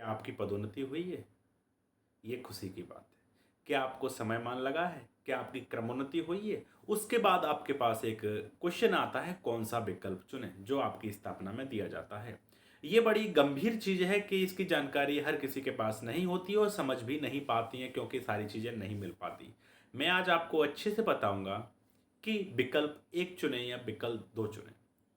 आपकी पदोन्नति हुई है? ये खुशी की बात है। क्या आपको समयमान लगा है? क्या आपकी क्रमोन्नति हुई है? उसके बाद आपके पास एक क्वेश्चन आता है कौन सा विकल्प चुनें, जो आपकी स्थापना में दिया जाता है। ये बड़ी गंभीर चीज़ है कि इसकी जानकारी हर किसी के पास नहीं होती और समझ भी नहीं पाती हैं क्योंकि सारी चीज़ें नहीं मिल पाती। मैं आज आपको अच्छे से बताऊँगा कि विकल्प 1 चुनें या विकल्प 2 चुनें।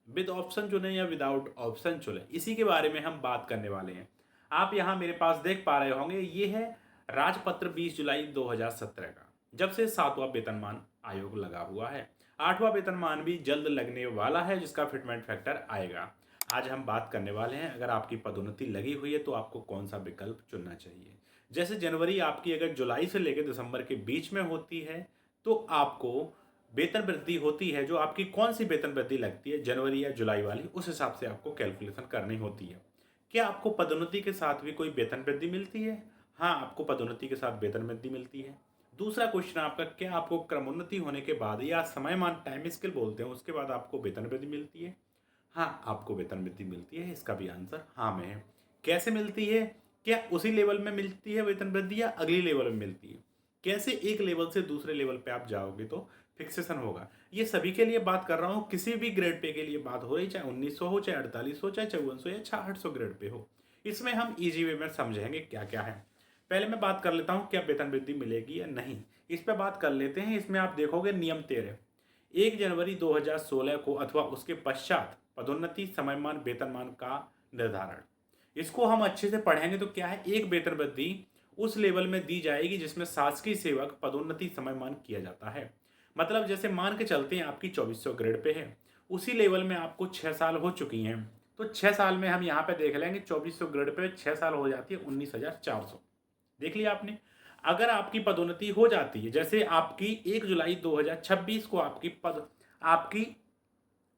विद ऑप्शन चुनें या विदाउट ऑप्शन चुनें, इसी के बारे में हम बात करने वाले हैं। आप यहाँ मेरे पास देख पा रहे होंगे, ये है राजपत्र 20 जुलाई 2017 का, जब से 7वां वेतनमान आयोग लगा हुआ है। 8वां वेतनमान भी जल्द लगने वाला है, जिसका फिटमेंट फैक्टर आएगा। आज हम बात करने वाले हैं, अगर आपकी पदोन्नति लगी हुई है तो आपको कौन सा विकल्प चुनना चाहिए। जैसे जनवरी आपकी अगर जुलाई से लेकर दिसंबर के बीच में होती है, तो आपको वेतन वृद्धि होती है। जो आपकी कौन सी वेतन वृद्धि लगती है, जनवरी या जुलाई वाली, उस हिसाब से आपको कैलकुलेशन करनी होती है। क्या आपको पदोन्नति के साथ भी कोई वेतन वृद्धि मिलती है? हाँ, आपको पदोन्नति के साथ वेतन वृद्धि मिलती है। दूसरा क्वेश्चन आपका, क्या आपको क्रमोन्नति होने के बाद या समयमान टाइम स्केल बोलते हैं, उसके बाद आपको वेतन वृद्धि मिलती है? हाँ, आपको वेतन वृद्धि मिलती है। इसका भी आंसर हाँ में है। कैसे मिलती है? क्या उसी लेवल में मिलती है वेतन वृद्धि या अगली लेवल में मिलती है? कैसे एक लेवल से दूसरे लेवल पे आप जाओगे तो फिक्सेशन होगा? ये सभी के लिए बात कर रहा हूँ, किसी भी ग्रेड पे के लिए बात हो रही, चाहे 1900 हो, चाहे 4800 हो, चाहे 5400 या 6800 ग्रेड पे हो। इसमें हम इजी वे में समझेंगे क्या क्या है। पहले मैं बात कर लेता हूँ क्या वेतन वृद्धि मिलेगी या नहीं, इस पे बात कर लेते हैं। इसमें आप देखोगे नियम 13, 1 जनवरी 2016 को अथवा उसके पश्चात पदोन्नति समयमान वेतनमान का निर्धारण। इसको हम अच्छे से पढ़ेंगे तो क्या है, एक वेतन वृद्धि उस लेवल में दी जाएगी जिसमें शासकीय सेवक पदोन्नति समयमान किया जाता है। मतलब जैसे मान के चलते हैं आपकी 2400 ग्रेड पे है, उसी लेवल में आपको 6 साल हो चुकी हैं, तो 6 साल में हम यहाँ पे देख लेंगे 2400 ग्रेड पे 6 साल हो जाती है 19,400। देख लिया आपने। अगर आपकी पदोन्नति हो जाती है, जैसे आपकी 1 जुलाई 2026 को आपकी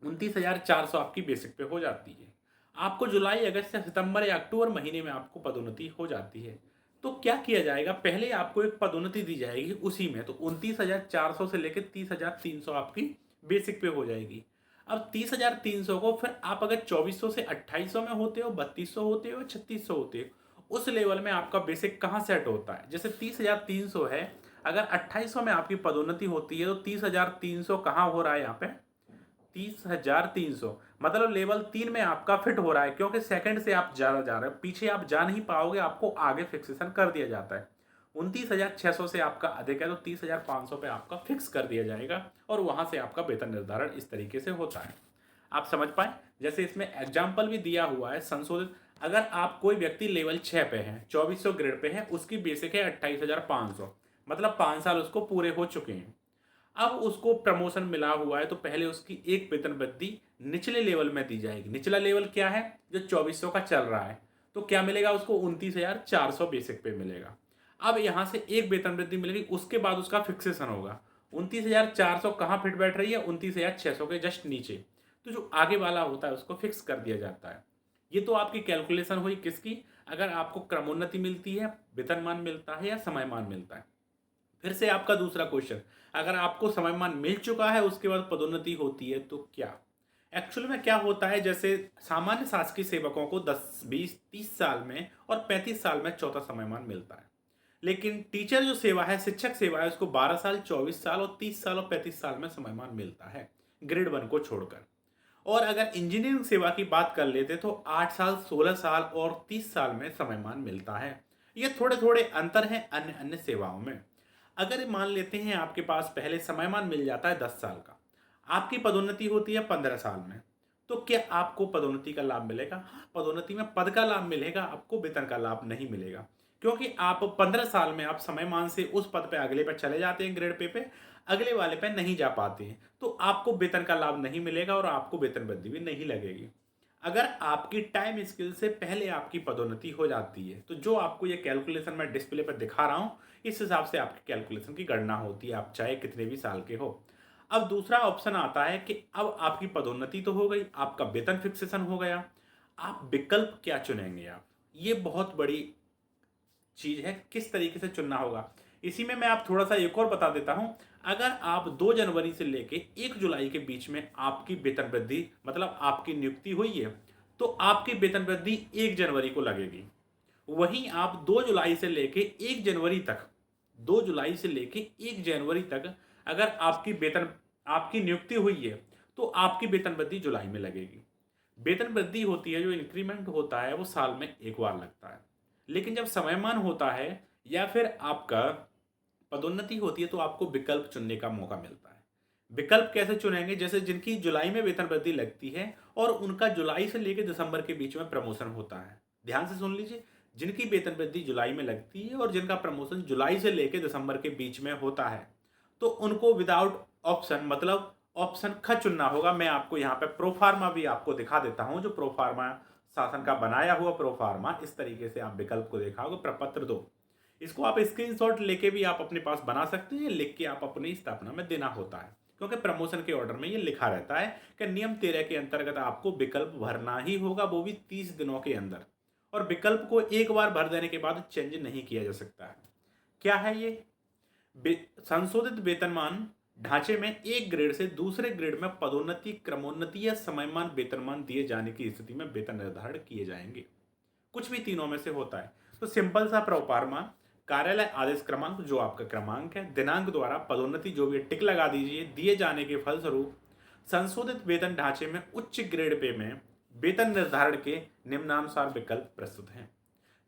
29,400 आपकी बेसिक पे हो जाती है। आपको जुलाई, अगस्त या सितंबर या अक्टूबर महीने में आपको पदोन्नति हो जाती है। तो क्या किया जाएगा, पहले आपको एक पदोन्नति दी जाएगी उसी में, तो 29,400 से लेकर 30,300 आपकी बेसिक पे हो जाएगी। अब 30,300 को फिर आप अगर 2400 से 2800 में होते हो, 3200 होते हो, 3600 होते हो, उस लेवल में आपका बेसिक कहाँ सेट होता है। जैसे 30,300 है, अगर 2800 में आपकी पदोन्नति होती है तो 30,300 कहाँ हो रहा है यहाँ पे, 30,300, मतलब लेवल 3 में आपका फिट हो रहा है, क्योंकि सेकंड से आप ज़्यादा जा रहे हो, पीछे आप जा नहीं पाओगे, आपको आगे फिक्सेशन कर दिया जाता है। 29,600 से आपका अधिक है तो 30,500 पे आपका फिक्स कर दिया जाएगा और वहां से आपका वेतन निर्धारण इस तरीके से होता है। आप समझ पाए? जैसे इसमें एग्जाम्पल भी दिया हुआ है संशोधित। अगर आप कोई व्यक्ति लेवल 6 पे है, 2400 ग्रेड पे है, उसकी बेसिक है 28,500, मतलब 5 साल उसको पूरे हो चुके हैं। अब उसको प्रमोशन मिला हुआ है तो पहले उसकी एक वेतन वृद्धि निचले लेवल में दी जाएगी। निचला लेवल क्या है, जो 2400 का चल रहा है, तो क्या मिलेगा उसको, 29,400 बेसिक पे मिलेगा। अब यहां से एक वेतन वृद्धि मिलेगी, उसके बाद उसका फिक्सेशन होगा। 29,400 कहाँ फिट बैठ रही है, 29,600 के जस्ट नीचे, तो जो आगे वाला होता है उसको फिक्स कर दिया जाता है। ये तो आपकी कैलकुलेशन हुई किसकी, अगर आपको क्रमोन्नति मिलती है, वेतनमान मिलता है या समयमान मिलता है। फिर से आपका दूसरा क्वेश्चन, अगर आपको समयमान मिल चुका है उसके बाद पदोन्नति होती है तो क्या। एक्चुअल में क्या होता है, जैसे सामान्य शासकीय सेवकों को 10, 20, 30 साल में और 35 साल में चौथा समयमान मिलता है। लेकिन टीचर जो सेवा है, शिक्षक सेवा है, उसको 12 साल, 24 साल और 30 साल और 35 साल में समयमान मिलता है, ग्रेड 1 को छोड़कर। और अगर इंजीनियरिंग सेवा की बात कर लेते तो 8 साल, 16 साल और 30 साल में समयमान मिलता है। ये थोड़े थोड़े अंतर हैं अन्य अन्य सेवाओं में। अगर मान लेते हैं आपके पास पहले समयमान मिल जाता है 10 साल का, आपकी पदोन्नति होती है 15 साल में, तो क्या आपको पदोन्नति का लाभ मिलेगा? हाँ, पदोन्नति में पद का लाभ मिलेगा, आपको वेतन का लाभ नहीं मिलेगा। क्योंकि आप 15 साल में आप समयमान से उस पद पे अगले पे चले जाते हैं, ग्रेड पे अगले वाले पे नहीं जा पाते हैं, तो आपको वेतन का लाभ नहीं मिलेगा और आपको वेतन वृद्धि भी नहीं लगेगी। अगर आपकी टाइम स्किल से पहले आपकी पदोन्नति हो जाती है, तो जो आपको ये कैलकुलेशन मैं डिस्प्ले पर दिखा रहा हूँ, इस हिसाब से आपकी कैलकुलेशन की गणना होती है, आप चाहे कितने भी साल के हो। अब दूसरा ऑप्शन आता है कि अब आपकी पदोन्नति तो हो गई, आपका वेतन फिक्सेशन हो गया, आप विकल्प क्या चुनेंगे आप, ये बहुत बड़ी चीज है, किस तरीके से चुनना होगा। इसी में मैं आप थोड़ा सा एक और बता देता हूं। अगर आप 2 जनवरी से लेके 1 जुलाई के बीच में आपकी वेतन वृद्धि, मतलब आपकी नियुक्ति हुई है, तो आपकी वेतन वृद्धि 1 जनवरी को लगेगी। वहीं आप 2 जुलाई से लेके 1 जनवरी तक 2 जुलाई से लेके 1 जनवरी तक अगर आपकी नियुक्ति हुई है तो आपकी वेतन वृद्धि जुलाई में लगेगी। वेतन वृद्धि होती है, जो इंक्रीमेंट होता है वो साल में एक बार लगता है। लेकिन जब समयमान होता है या फिर आपका पदोन्नति होती है तो आपको विकल्प चुनने का मौका मिलता है। विकल्प कैसे चुनेंगे? जैसे जिनकी जुलाई में वेतन वृद्धि लगती है और उनका जुलाई से लेकर दिसंबर के बीच में प्रमोशन होता है। ध्यान से सुन लीजिए, जिनकी वेतन वृद्धि जुलाई में लगती है और जिनका प्रमोशन जुलाई से लेकर दिसंबर के बीच में होता है, तो उनको विदाउट ऑप्शन, मतलब ऑप्शन ख चुनना होगा। मैं आपको यहाँ पे प्रोफार्मा भी आपको दिखा देता हूँ, जो प्रोफार्मा शासन का बनाया हुआ प्रोफार्मा, इस तरीके से आप विकल्प को देखा होगा, प्रपत्र 2। इसको आप स्क्रीनशॉट लेके भी आप अपने पास बना सकते हैं, लिख के आप अपनी स्थापना में देना होता है, क्योंकि प्रमोशन के ऑर्डर में ये लिखा रहता है कि नियम 13 के अंतर्गत आपको विकल्प भरना ही होगा, वो भी 30 दिनों के अंदर। और विकल्प को एक बार भर देने के बाद चेंज नहीं किया जा सकता है। क्या है ये? संशोधित वेतनमान ढांचे में एक ग्रेड से दूसरे ग्रेड में पदोन्नति, क्रमोन्नति या समयमान वेतनमान दिए जाने की स्थिति में वेतन निर्धारण किए जाएंगे। कुछ भी तीनों में से होता है। तो सिंपल सा प्रोफार्मा, कार्यालय आदेश क्रमांक जो आपका क्रमांक है, दिनांक द्वारा पदोन्नति जो भी टिक लगा दीजिए, दिए जाने के फलस्वरूप संशोधित वेतन ढांचे में उच्च ग्रेड पे में वेतन निर्धारण के निम्नानुसार विकल्प प्रस्तुत हैं।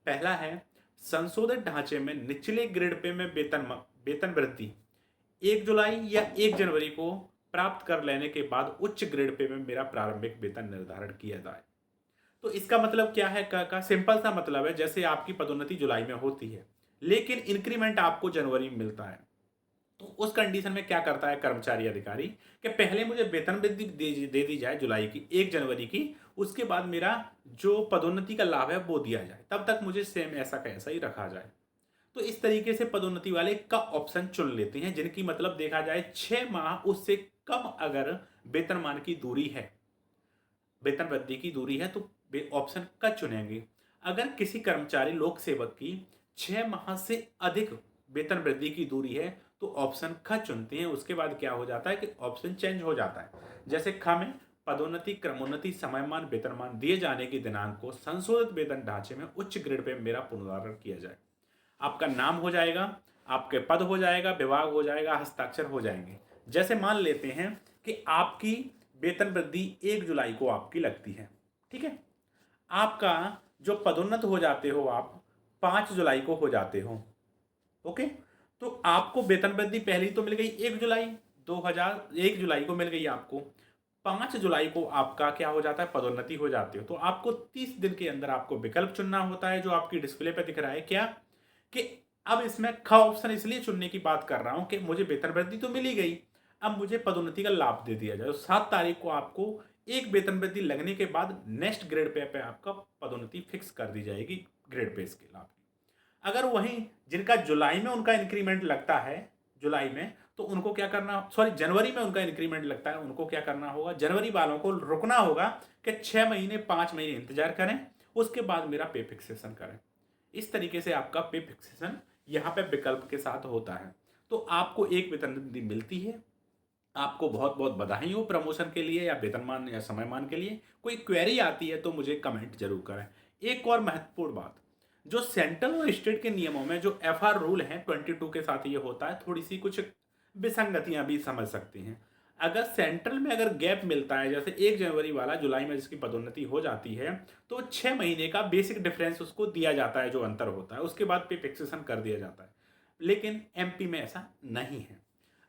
पहला है, संशोधित ढांचे में निचले ग्रेड पे में वेतन वृद्धि 1 जुलाई या 1 जनवरी को प्राप्त कर लेने के बाद उच्च ग्रेड पे में मेरा प्रारंभिक वेतन निर्धारण किया जाए। तो इसका मतलब क्या है? का सिंपल सा मतलब है, जैसे आपकी पदोन्नति जुलाई में होती है लेकिन इंक्रीमेंट आपको जनवरी में मिलता है, तो उस कंडीशन में क्या करता है कर्मचारी अधिकारी कि पहले मुझे वेतन वृद्धि दे दी जाए जुलाई की, 1 जनवरी की, उसके बाद मेरा जो पदोन्नति का लाभ है वो दिया जाए, तब तक मुझे सेम ऐसा का ऐसा ही रखा जाए। तो इस तरीके से पदोन्नति वाले का ऑप्शन चुन लेते हैं, जिनकी मतलब देखा जाए 6 माह उससे कम अगर वेतनमान की दूरी है, वेतन वृद्धि की दूरी है, तो वे ऑप्शन का चुनेंगे। अगर किसी कर्मचारी लोक सेवक की 6 माह से अधिक वेतन वृद्धि की दूरी है तो ऑप्शन ख चुनते हैं। उसके बाद क्या हो जाता है कि ऑप्शन चेंज हो जाता है। जैसे ख में पदोन्नति, क्रमोन्नति, समयमान, वेतनमान दिए जाने के दिनांक को संशोधित वेतन ढांचे में उच्च ग्रेड पे मेरा पुनर्धारण किया जाए। आपका नाम हो जाएगा, आपके पद हो जाएगा, विभाग हो जाएगा, हस्ताक्षर हो जाएंगे। जैसे मान लेते हैं कि आपकी वेतन वृद्धि 1 जुलाई को आपकी लगती है, ठीक है, आपका जो पदोन्नत हो जाते हो आप 5 जुलाई को हो जाते हो, ओके, तो आपको वेतन वृद्धि पहली तो मिल गई 1 जुलाई 1 जुलाई को मिल गई आपको। 5 जुलाई को आपका क्या हो जाता है? पदोन्नति हो जाती हो। तो आपको 30 दिन के अंदर आपको विकल्प चुनना होता है, जो आपकी डिस्प्ले पे दिख रहा है। क्या कि अब इसमें ख ऑप्शन इसलिए चुनने की बात कर रहा हूं कि मुझे वेतन वृद्धि तो मिल ही गई, अब मुझे पदोन्नति का लाभ दे दिया जाए। 7 तारीख को आपको एक वेतन वृद्धि लगने के बाद नेक्स्ट ग्रेड पे आपका पदोन्नति फिक्स कर दी जाएगी, ग्रेड पे स्केल आपकी। अगर वहीं जिनका जुलाई में उनका इंक्रीमेंट लगता है, जुलाई में, तो उनको क्या करना, सॉरी जनवरी में उनका इंक्रीमेंट लगता है, उनको क्या करना होगा? जनवरी वालों को रुकना होगा कि 6 महीने 5 महीने इंतजार करें, उसके बाद मेरा पे फिक्सेशन करें। इस तरीके से आपका पे फिक्सेशन यहाँ पे विकल्प के साथ होता है। तो आपको एक वेतन वृद्धि मिलती है। आपको बहुत बहुत बधाई हो प्रमोशन के लिए या वेतनमान या समयमान के लिए। कोई क्वेरी आती है तो मुझे कमेंट जरूर करें। एक और महत्वपूर्ण बात, जो सेंट्रल और स्टेट के नियमों में जो FR रूल है 22 के साथ ये होता है, थोड़ी सी कुछ विसंगतियां भी समझ सकती हैं। अगर सेंट्रल में अगर गैप मिलता है, जैसे 1 जनवरी वाला जुलाई में जिसकी पदोन्नति हो जाती है, तो 6 महीने का बेसिक डिफरेंस उसको दिया जाता है, जो अंतर होता है, उसके बाद पे फिक्सेशन कर दिया जाता है। लेकिन MP में ऐसा नहीं है।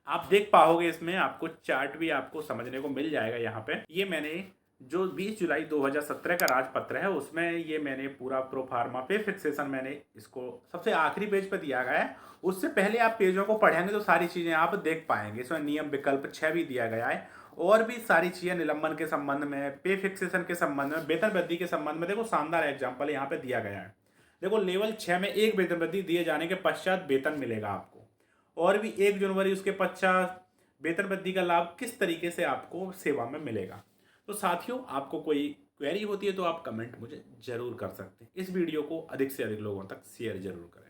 आप देख पाओगे, इसमें आपको चार्ट भी आपको समझने को मिल जाएगा। यहाँ पे ये मैंने जो 20 जुलाई 2017 का राजपत्र है, उसमें ये मैंने पूरा प्रोफार्मा पे फिक्सेशन मैंने इसको सबसे आखिरी पेज पे दिया गया है। उससे पहले आप पेजों को पढ़ेंगे तो सारी चीज़ें आप देख पाएंगे। इसमें नियम विकल्प 6 भी दिया गया है, और भी सारी चीज़ें निलंबन के संबंध में, पे फिक्सेशन के संबंध में, वेतन वृद्धि के संबंध में। देखो शानदार एग्जाम्पल यहाँ पे दिया गया है। देखो लेवल 6 में एक वेतन वृद्धि दिए जाने के पश्चात वेतन मिलेगा आपको, और भी 1 जनवरी उसके पश्चात वेतन वृद्धि का लाभ किस तरीके से आपको सेवा में मिलेगा। तो साथियों, आपको कोई क्वेरी होती है तो आप कमेंट मुझे जरूर कर सकते हैं। इस वीडियो को अधिक से अधिक लोगों तक शेयर जरूर करें।